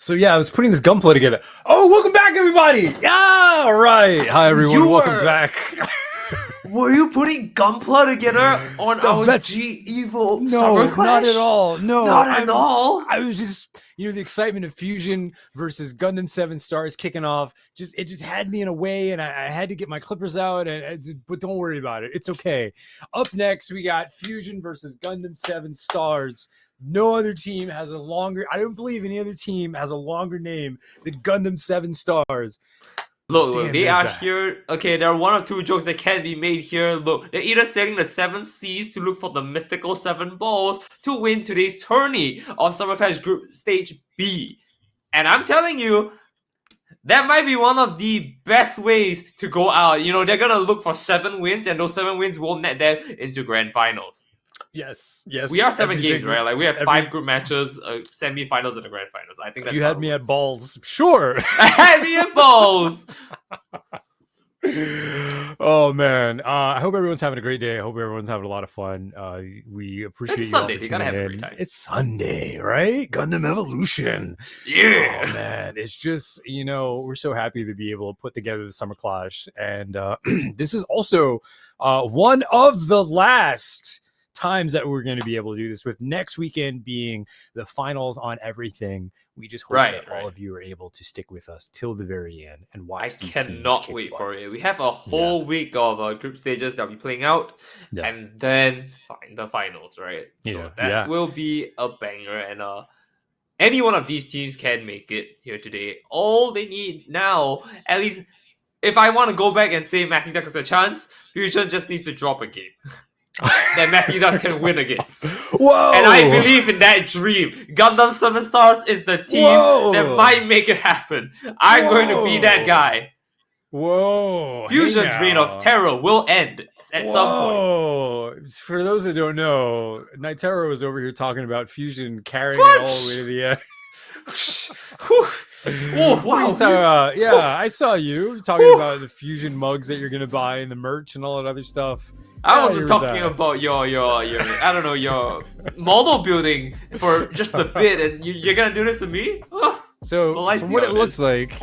So yeah, I was putting this gunplay together. Oh, welcome back, everybody! Yeah, all right. Hi, everyone. Welcome back. Were you putting Gunpla together on our G Evo Summer Clash? Not at all. No, not at all. I was just, the excitement of Fusion versus Gundam 7 Stars kicking off. It just had me in a way, and I had to get my clippers out. But don't worry about it. It's okay. Up next, we got Fusion versus Gundam 7 Stars. No other team has a longer. I don't believe any other team has a longer name than Gundam 7 Stars. Look, they are here. Okay, there are one or two jokes that can be made here. Look, they're either setting the 7 Seas to look for the mythical 7 balls to win today's tourney of Summer Clash Group Stage B. And I'm telling you, that might be one of the best ways to go out. They're going to look for 7 wins, and those 7 wins will net them into Grand Finals. Yes. We are 7 games, right? Like we have 5 group matches, semi-finals, and the grand finals. I think that's you had me at balls. Sure, I had me at balls. Oh man, I hope everyone's having a great day. I hope everyone's having a lot of fun. We appreciate it's you. Sunday. All They gotta have a great time. It's Sunday, right? Gundam Evolution. Yeah, oh, man. It's just we're so happy to be able to put together the Summer Clash, and this is also one of the last times that we're going to be able to do this, with next weekend being the finals on everything. We just hope that all of you are able to stick with us till the very end and watch. I cannot wait for it. We have a whole week of group stages that we'll be playing out, and then the finals, right? So that will be a banger, and any one of these teams can make it here today. All they need now, at least if I want to go back and say Matthew Duck has a chance, Fusion just needs to drop a game that Matthew Duck can win against. Whoa! And I believe in that dream. Gundam 7 Stars is the team that might make it happen. I'm going to be that guy. Whoa! Fusion's reign of terror will end at some point. For those that don't know, Nitero was over here talking about Fusion carrying it all the way to the end. Oh, wow. I saw you talking about the Fusion mugs that you're going to buy and the merch and all that other stuff. I wasn't talking about your I don't know, your model building for just a bit, and you're gonna do this to me? So from what it looks like,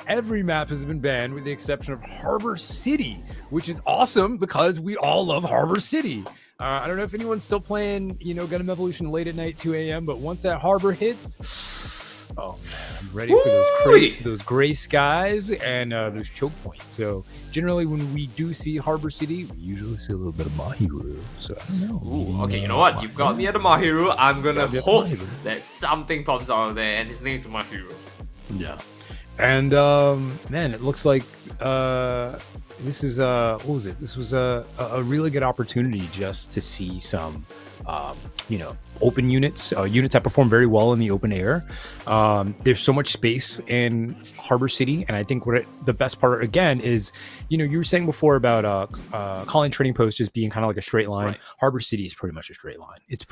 every map has been banned with the exception of Harbor City, which is awesome because we all love Harbor City. I don't know if anyone's still playing, Gundam Evolution late at night, 2 a.m., but once that harbor hits, oh man, I'm ready for those crates, those gray skies, and those choke points. So generally when we do see Harbor City, we usually see a little bit of Mahiru. So I don't know. Okay, you know what? You've got me at the Mahiru. I'm gonna hope that something pops out of there, and his name's Mahiru. Yeah. And man, it looks like this is what was it? This was a really good opportunity just to see some open units that perform very well in the open air. There's so much space in Harbor City, and I think the best part again is, you were saying before about Colony Trading Post just being kind of like a straight line. Right. Harbor City is pretty much a straight line. It's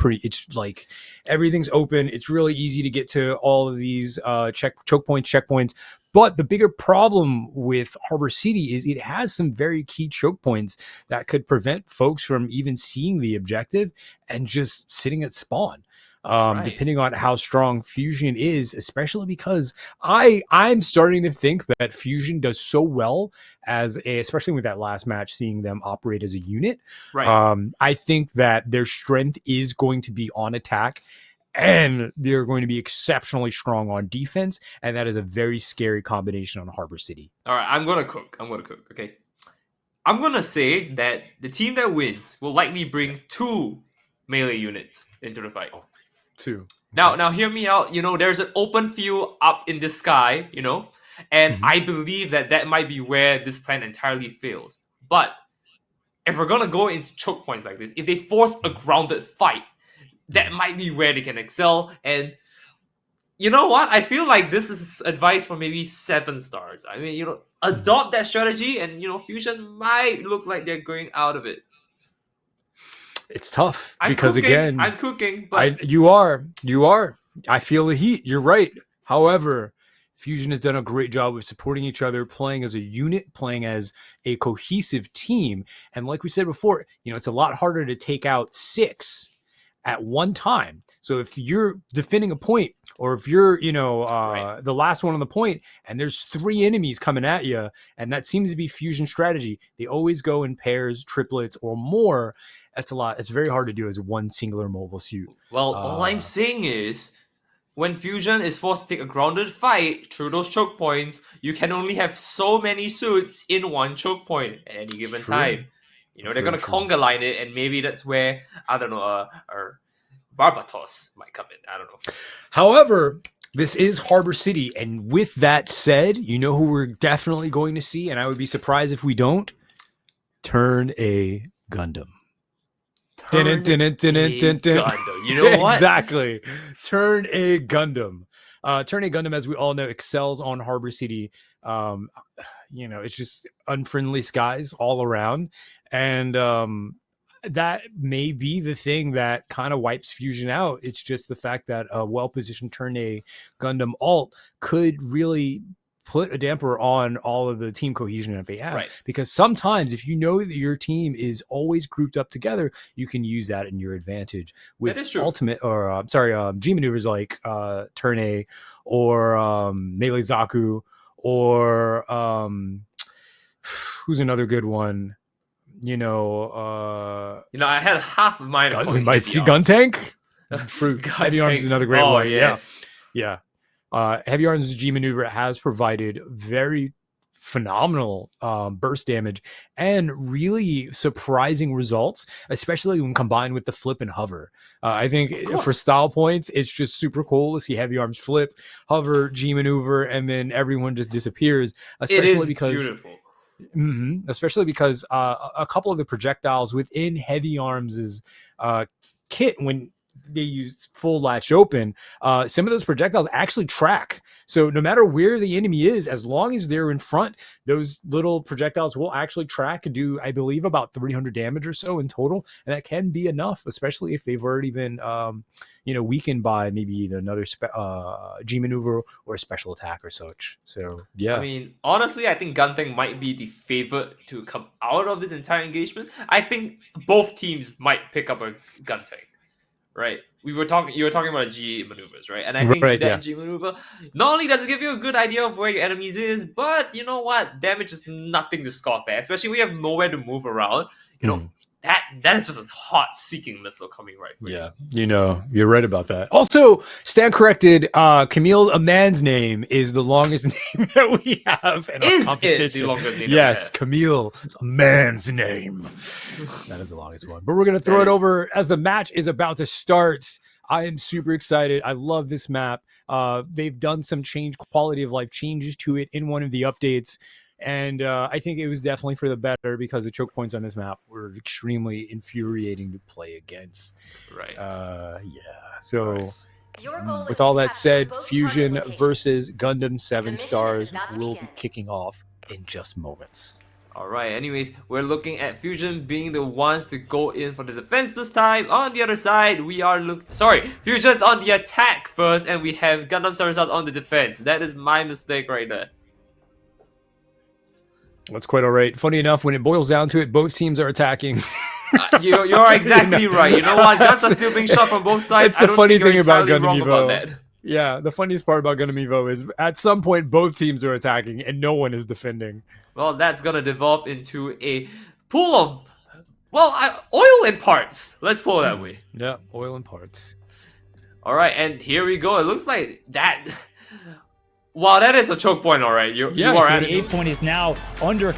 like everything's open. It's really easy to get to all of these checkpoints. But the bigger problem with Harbor City is it has some very key choke points that could prevent folks from even seeing the objective and just sitting at spawn. Depending on how strong Fusion is, especially because I'm starting to think that Fusion does so well especially with that last match, seeing them operate as a unit. Right. I think that their strength is going to be on attack, and they're going to be exceptionally strong on defense, and that is a very scary combination on Harbor City. All right, I'm gonna cook. Okay, I'm gonna say that the team that wins will likely bring 2 melee units into the fight. 2. Now hear me out. There's an open field up in the sky. And I believe that might be where this plan entirely fails. But if we're gonna go into choke points like this, if they force a grounded fight, that might be where they can excel. And you know what? I feel like this is advice for maybe 7 stars. I mean, adopt that strategy, and Fusion might look like they're going out of it. It's tough because again, I'm cooking. But you are. I feel the heat. You're right. However, Fusion has done a great job of supporting each other, playing as a unit, playing as a cohesive team. And like we said before, it's a lot harder to take out 6 at one time. So if you're defending a point, or if you're, Right. the last one on the point, and there's 3 enemies coming at you, and that seems to be fusion strategy. They always go in pairs, triplets, or more. That's a lot. It's very hard to do as one singular mobile suit. Well, all I'm Uh, saying is, when Fusion is forced to take a grounded fight through those choke points, you can only have so many suits in one choke point at any given True. time. That's They're very gonna true. conga line it, and maybe that's where, I don't know, Barbatos might come in. I don't know. However, this is Harbor City, and with that said, you know who we're definitely going to see, and I would be surprised if we don't. Turn a Gundam. Turn a Gundam. You know what? Exactly. Turn a Gundam. Turn a Gundam, as we all know, excels on Harbor City. It's just unfriendly skies all around, and that may be the thing that kind of wipes Fusion out. It's just the fact that a well-positioned Turn A Gundam alt could really put a damper on all of the team cohesion that they have. Right. Because sometimes if you know that your team is always grouped up together, you can use that in your advantage with That is true. G maneuvers like Turn A, or Melee Zaku, or who's another good one? I had half of mine. We might see Gun Tank. Heavy Arms is another great one. Yes. Yeah. Heavy Arms G maneuver has provided very phenomenal burst damage and really surprising results, especially when combined with the flip and hover. I think for style points, it's just super cool to see Heavy Arms flip, hover, G maneuver, and then everyone just disappears. Especially because beautiful. Especially because a couple of the projectiles within Heavy Arms' kit, when they use full latch open, some of those projectiles actually track. So no matter where the enemy is, as long as they're in front, those little projectiles will actually track and do, I believe, about 300 damage or so in total. And that can be enough, especially if they've already been weakened by maybe either another G maneuver or a special attack or such. So yeah, I mean, honestly, I think Guntank might be the favorite to come out of this entire engagement. I think both teams might pick up a Guntank. Right, you were talking about G maneuvers, right? And I think G maneuver, not only does it give you a good idea of where your enemies is, but you know what? Damage is nothing to scoff at, especially when you have nowhere to move around. That is just a hot seeking missile coming right for you. Yeah, you're right about that. Also, stand corrected, Camille, a man's name, is the longest name that we have in our competition. Is it the longest name? Yes, Camille, it's a man's name. That is the longest one. But we're going to throw it over as the match is about to start. I am super excited. I love this map. They've done some quality of life changes to it in one of the updates. And I think it was definitely for the better, because the choke points on this map were extremely infuriating to play against. Right. So with all that said, Fusion versus Gundam 7 Stars will be kicking off in just moments. Alright, anyways, we're looking at Fusion being the ones to go in for the defense this time. On the other side, we are Fusion's on the attack first, and we have Gundam Stars on the defense. That is my mistake right there. That's quite all right. Funny enough, when it boils down to it, both teams are attacking. You're exactly right. You know what? Guns are still being shot from both sides. It's the funny thing about Gundam Evo. That. Yeah, the funniest part about Gundam Evo is at some point both teams are attacking and no one is defending. Well, that's gonna devolve into a pool of, oil and parts. Let's pull it that way. Yeah, oil and parts. All right, and here we go. It looks like that. Wow, that is a choke point, all right. You are at the 8 point is now under.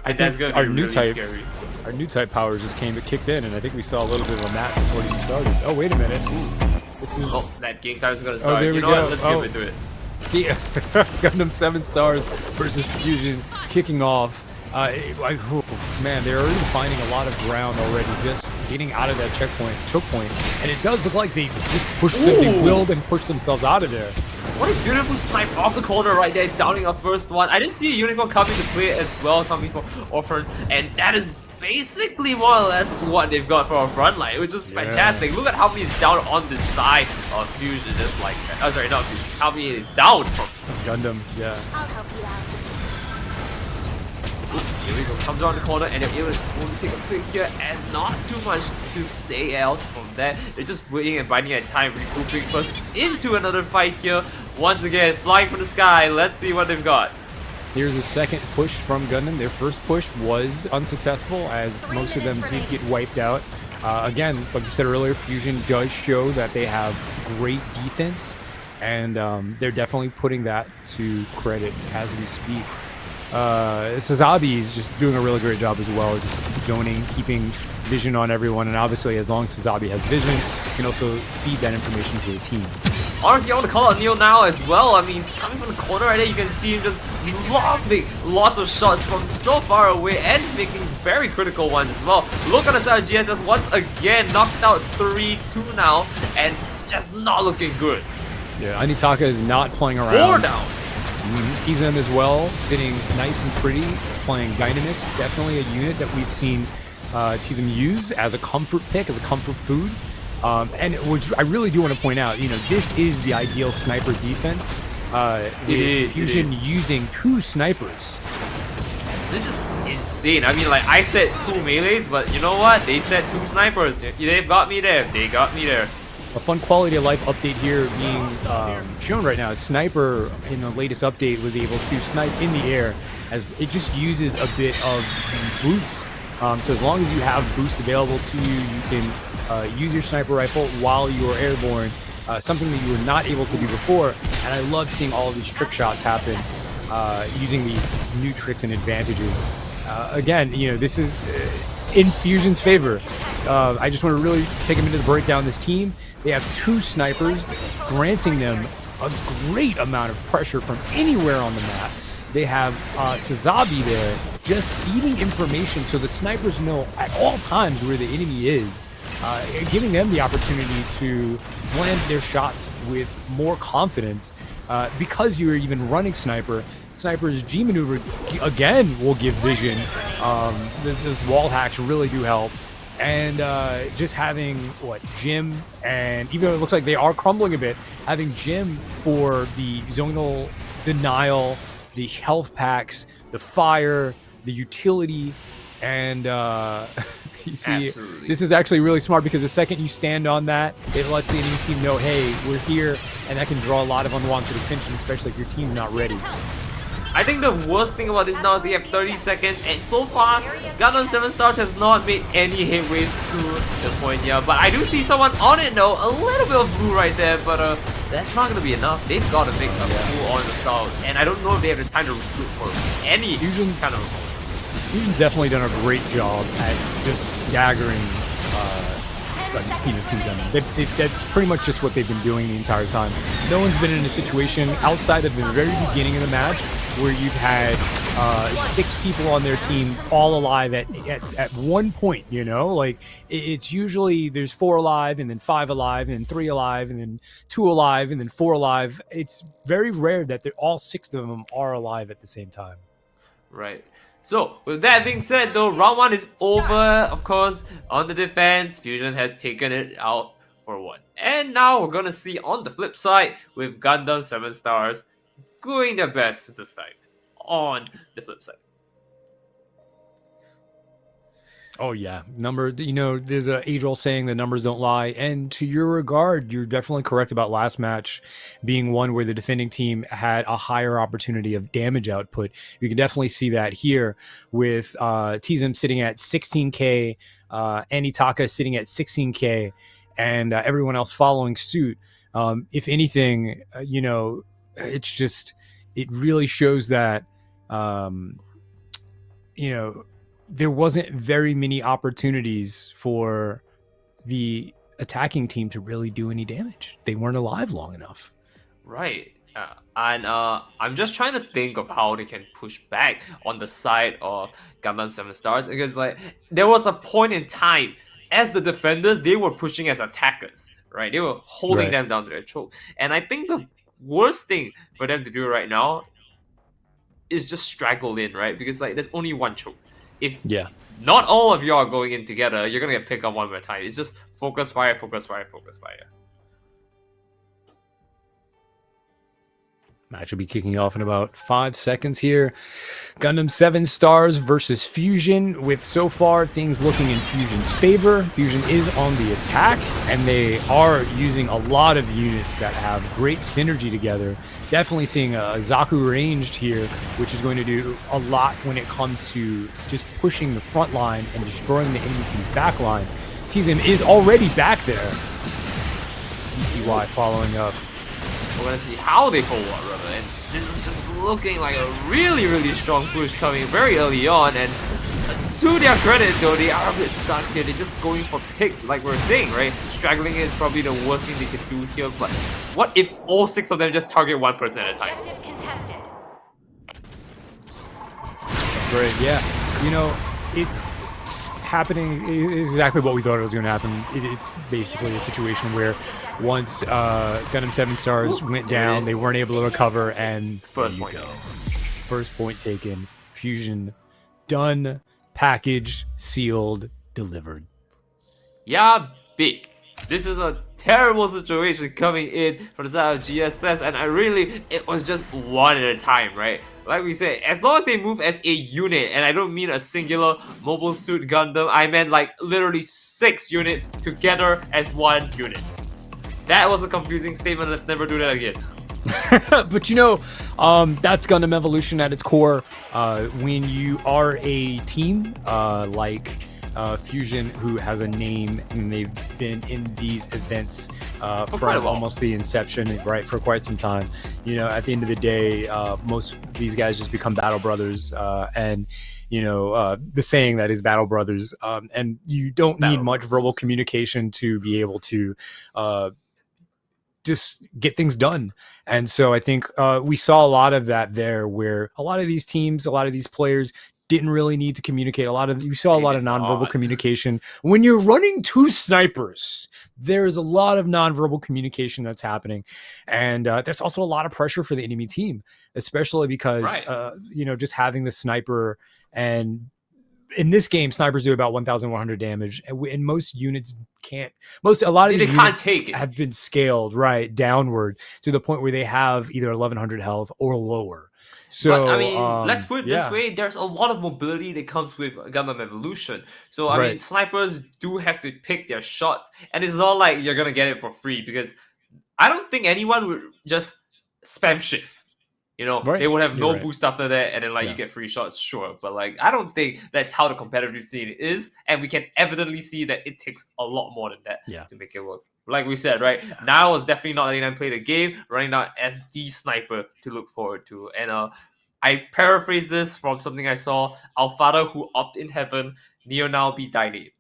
I think our new type powers just kicked in, and I think we saw a little bit of a match before it even started. Oh, wait a minute. That game time is gonna start. There we go. What? Let's get into it. Yeah. Gundam 7 Stars versus Fusion kicking off. Man, they're already finding a lot of ground already, just getting out of that choke point, and it does look like they just pushed them, they willed and pushed themselves out of there. What a beautiful snipe off the corner right there, downing our first one. I didn't see a unicorn coming to play as well, coming from Orphan, and that is basically more or less what they've got for our front line, which is fantastic. Look at how many is down on the side of Fusion, just like that. Oh, sorry, not Fusion. How many is down from Gundam, yeah. I'll help you out. Oops, here we go. Comes around the corner and they're able to slowly take a pick here, and not too much to say else from that. They're just waiting and biding at time, recouping first into another fight here. Once again, flying from the sky. Let's see what they've got. Here's a second push from Gundam. Their first push was unsuccessful, as most of them did get wiped out. Again, like you said earlier, Fusion does show that they have great defense, and they're definitely putting that to credit as we speak. Sazabi is just doing a really great job as well, just zoning, keeping vision on everyone, and obviously as long as Sazabi has vision, you can also feed that information to the team. Honestly, I want to call out Neil now as well. I mean, he's coming from the corner right there. You can see him just lobbing lots of shots from so far away and making very critical ones as well. Look on the side of GSS once again, knocked out 3-2 now, and it's just not looking good. Yeah, Anitaka is not playing around. 4 down. Tizem as well, sitting nice and pretty, playing Dynamis. Definitely a unit that we've seen Tizem use as a comfort pick, as a comfort food. And which I really do want to point out, this is the ideal sniper defense. With Fusion using 2 snipers. This is insane. I mean, like, I said 2 melees, but you know what? They said 2 snipers. They've got me there. They got me there. A fun quality of life update here being shown right now. Sniper in the latest update was able to snipe in the air, as it just uses a bit of boost. So as long as you have boost available to you, you can use your sniper rifle while you are airborne. Something that you were not able to do before. And I love seeing all of these trick shots happen using these new tricks and advantages. Again, this is in Fusion's favor. I just want to really take a minute to break down this team. They have 2 snipers, granting them a great amount of pressure from anywhere on the map. They have Sazabi there, just feeding information so the snipers know at all times where the enemy is, giving them the opportunity to land their shots with more confidence. Because you're even running sniper, Sniper's G maneuver again will give vision. Those wall hacks really do help. And just having Jim, and even though it looks like they are crumbling a bit, having Jim for the zonal denial, the health packs, the fire, the utility, and you see, Absolutely. This is actually really smart, because the second you stand on that, it lets the enemy team know, hey, we're here, and that can draw a lot of unwanted attention, especially if your team's not ready. I think the worst thing about this now is they have 30 seconds, and so far, Gundam 7 Stars has not made any headways to the point here. But I do see someone on it though, a little bit of blue right there, but that's not going to be enough. They've got to make a move on the south, and I don't know if they have the time to recruit for any kind of opponents. Fusion's definitely done a great job at just staggering Team Gundam. That's pretty much just what they've been doing the entire time. No one's been in a situation outside of the very beginning of the match where you've had 6 people on their team all alive at one point, Like, it's usually there's 4 alive, and then 5 alive, and then 3 alive, and then 2 alive, and then 4 alive. It's very rare that all 6 of them are alive at the same time. Right. So, with that being said though, round 1 is over. Of course, on the defense, Fusion has taken it out for 1. And now we're gonna see on the flip side, with Gundam 7 Stars doing their best this time. On the flip side. Oh yeah, there's a age-old saying that numbers don't lie, and to your regard, you're definitely correct about last match being one where the defending team had a higher opportunity of damage output. You can definitely see that here with Tizem sitting at 16k, Anitaka sitting at 16k, and everyone else following suit. If anything, it really shows that there wasn't very many opportunities for the attacking team to really do any damage. They weren't alive long enough. Right. And I'm just trying to think of how they can push back on the side of Gundam 7 Stars, because there was a point in time as the defenders, they were pushing as attackers, right? They were holding them down to their choke. And I think the worst thing for them to do right now is just straggle in, right? Because there's only one choke. If not all of you are going in together, you're gonna get picked up one at a time. It's just focus fire, focus fire, focus fire. Match will be kicking off in about 5 seconds here. Gundam 7 Stars versus Fusion, with so far things looking in Fusion's favor. Fusion is on the attack, and they are using a lot of units that have great synergy together. Definitely seeing a Zaku ranged here, which is going to do a lot when it comes to just pushing the front line and destroying the enemy team's back line. Tizim is already back there. ECY following up. We're gonna see how they forward, rather, and this is just looking like a really, really strong push coming very early on. And to their credit, though, they are a bit stuck here. They're just going for picks, like we're saying, right? Straggling is probably the worst thing they can do here. But what if all 6 of them just target one person at a time? Objective contested. Great, yeah. You know, it's happening is exactly what we thought it was going to happen. It's basically a situation where once Gundam 7 Stars went down, they weren't able to recover, and First point. First point taken. Fusion done, packaged, sealed, delivered. Yeah, big. This is a terrible situation coming in from the side of GSS, and it was just one at a time, right? Like we said, as long as they move as a unit, and I don't mean a singular Mobile Suit Gundam, I meant like literally 6 units together as one unit. That was a confusing statement, let's never do that again. But you know, that's Gundam Evolution at its core. When you are a team like Fusion, who has a name, and they've been in these events from almost the inception, right, for quite some time. You know, at the end of the day, most of these guys just become battle brothers, and you know, the saying that is battle brothers, and you don't need much verbal communication to be able to just get things done. And so I think we saw a lot of that there, where a lot of these teams, a lot of these players didn't really need to communicate. You saw a lot of nonverbal communication. When you're running 2 snipers, there's a lot of nonverbal communication that's happening. And there's also a lot of pressure for the enemy team, especially because, you know, just having the sniper, and in this game, snipers do about 1,100 damage, and most units can't. A lot of the units have been scaled downward to the point where they have either 1,100 health or lower. So but, I mean, let's put it this way: there's a lot of mobility that comes with Gundam Evolution. So I mean, snipers do have to pick their shots, and it's not like you're gonna get it for free, because I don't think anyone would just spam shift. You know, they would have no boost after that, and then like you get free shots, sure. But like, I don't think that's how the competitive scene is, and we can evidently see that it takes a lot more than that to make it work. Like we said, right? Now is definitely not letting them play the game, running out as the sniper to look forward to. And I paraphrase this from something I saw: "Our Father who opt in heaven, Neo now be thy name."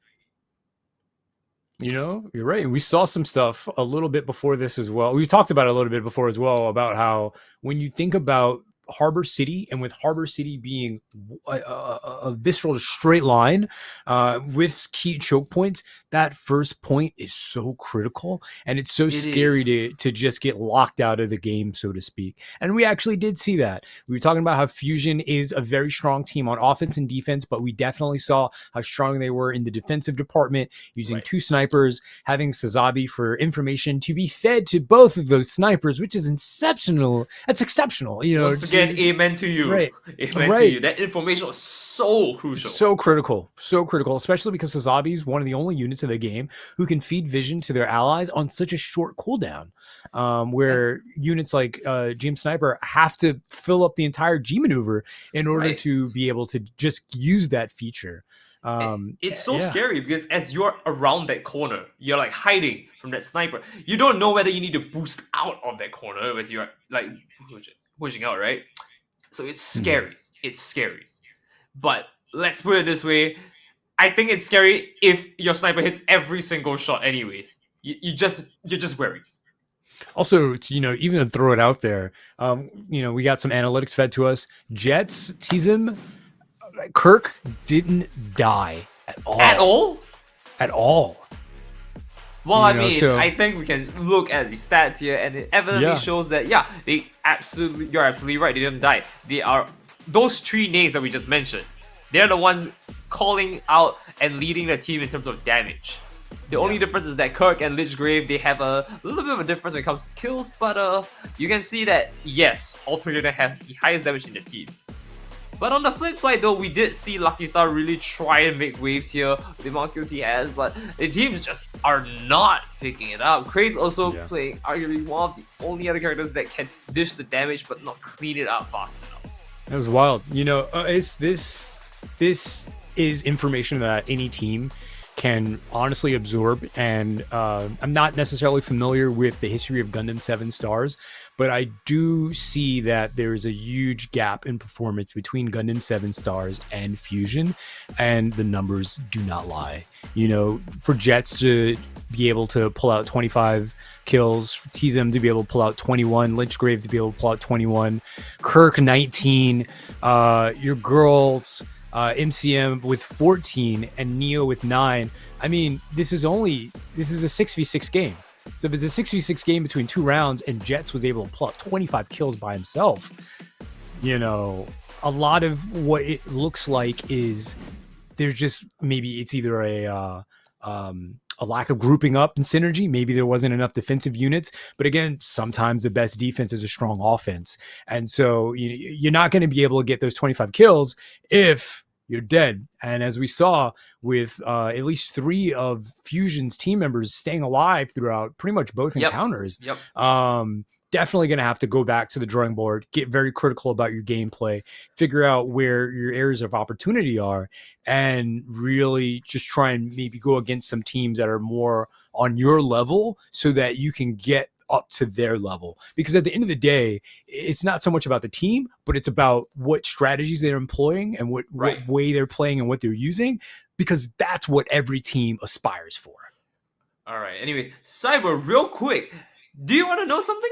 You know, you're right. We saw some stuff a little bit before this as well. We talked about it a little bit before as well, about how when you think about Harbor City, and with Harbor City being a visceral straight line with key choke points, that first point is so critical, and it's so scary to just get locked out of the game, so to speak. And we actually did see that. We were talking about how Fusion is a very strong team on offense and defense, but we definitely saw how strong they were in the defensive department, using 2 snipers, having Sazabi for information to be fed to both of those snipers, which is exceptional. That's exceptional. You know, once again, amen to you. Amen to you. That information was so crucial. So critical, especially because Sazabi is one of the only units in the game who can feed vision to their allies on such a short cooldown, where units like GM Sniper have to fill up the entire G maneuver in order to be able to just use that feature. It's so scary, because as you're around that corner, you're like hiding from that sniper. You don't know whether you need to boost out of that corner as you're like pushing out, right? So it's scary. It's scary. But let's put it this way: I think it's scary if your sniper hits every single shot. Anyways, you're just worried. Also, you know, even to throw it out there, you know, we got some analytics fed to us. Jets, Tizim, Kirk didn't die at all. At all. Well, I mean, I think we can look at the stats here, and it evidently shows that you're absolutely right. They didn't die. They are those 3 names that we just mentioned. They're the ones calling out and leading the team in terms of damage. The only difference is that Kirk and Lichgrave, they have a little bit of a difference when it comes to kills, but you can see that, yes, all three of them have the highest damage in the team. But on the flip side though, we did see Lucky Star really try and make waves here with the amount of kills he has, but the teams just are not picking it up. Craze also playing arguably one of the only other characters that can dish the damage but not clean it up fast enough. That was wild. You know, this is information that any team can honestly absorb, and I'm not necessarily familiar with the history of Gundam 7 Stars, but I do see that there is a huge gap in performance between Gundam 7 Stars and Fusion, and the numbers do not lie. You know, for Jets to be able to pull out 25 kills, TZM to be able to pull out 21, Lynchgrave to be able to pull out 21, Kirk 19, your girls MCM with 14 and Neo with 9. I mean, this is a 6v6 game. So if it's a 6v6 game between 2 rounds and Jets was able to pull out 25 kills by himself, you know, a lot of what it looks like is there's just maybe it's either a lack of grouping up and synergy. Maybe there wasn't enough defensive units, but again, sometimes the best defense is a strong offense. And so you're not going to be able to get those 25 kills if you're dead. And as we saw with at least 3 of Fusion's team members staying alive throughout pretty much both encounters, definitely going to have to go back to the drawing board, get very critical about your gameplay, figure out where your areas of opportunity are, and really just try and maybe go against some teams that are more on your level so that you can get up to their level. Because at the end of the day, it's not so much about the team, but it's about what strategies they're employing and what way they're playing and what they're using, because that's what every team aspires for. All right. Anyways, Cyber, real quick, do you want to know something?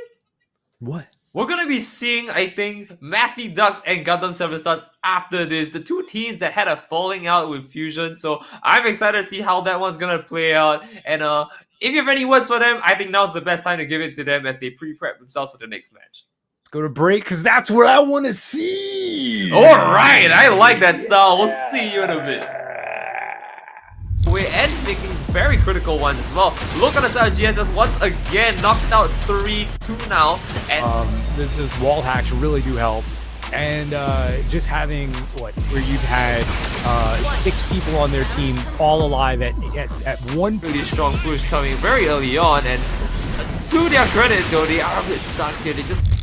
What? We're going to be seeing, I think, Matthew Ducks and Gundam 7 Stars after this. The 2 teams that had a falling out with Fusion. So I'm excited to see how that one's going to play out. And if you have any words for them, I think now's the best time to give it to them as they pre-prep themselves for the next match. Let's go to break, because that's what I want to see. All right. I like that style. We'll see you in a bit. We're making very critical ones as well. Look at the side of GSS once again, knocked out 3-2 now. And those wall hacks really do help. And just having where you've had 6 people on their team all alive at one really strong push coming very early on, and to their credit though, they are a bit stuck here. They just